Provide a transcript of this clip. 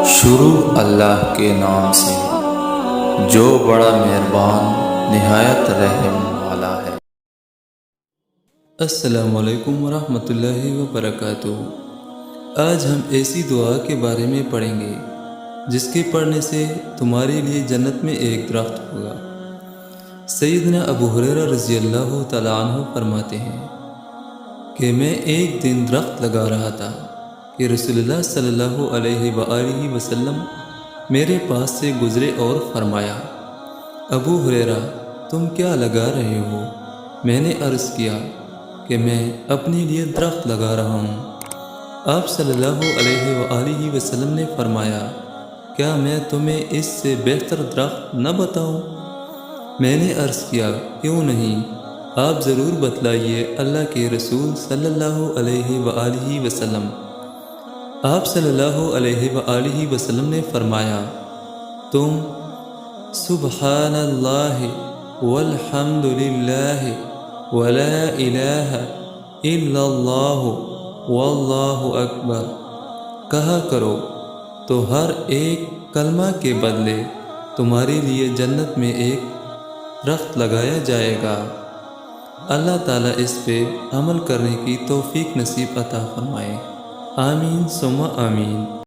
شروع اللہ کے نام سے جو بڑا مہربان نہایت رحم والا ہے۔ السلام علیکم ورحمۃ اللہ وبرکاتہ۔ آج ہم ایسی دعا کے بارے میں پڑھیں گے جس کے پڑھنے سے تمہارے لیے جنت میں ایک درخت ہوگا۔ سیدنا ابو ہریرہ رضی اللہ تعالیٰ عنہ فرماتے ہیں کہ میں ایک دن درخت لگا رہا تھا کہ رسول اللہ صلی اللہ علیہ وآلہ وسلم میرے پاس سے گزرے اور فرمایا، ابو ہریرہ تم کیا لگا رہے ہو؟ میں نے عرض کیا کہ میں اپنے لیے درخت لگا رہا ہوں۔ آپ صلی اللہ علیہ وآلہ وسلم نے فرمایا، کیا میں تمہیں اس سے بہتر درخت نہ بتاؤں؟ میں نے عرض کیا، کیوں نہیں، آپ ضرور بتلائیے اللہ کے رسول صلی اللہ علیہ وآلہ وسلم۔ آپ صلی اللہ علیہ وآلہ وسلم نے فرمایا، تم سبحان اللہ والحمد للہ ولا الہ الا اللہ واللہ اکبر کہا کرو تو ہر ایک کلمہ کے بدلے تمہارے لیے جنت میں ایک درخت لگایا جائے گا۔ اللہ تعالیٰ اس پہ عمل کرنے کی توفیق نصیب عطا فرمائے۔ آمین ثم آمین۔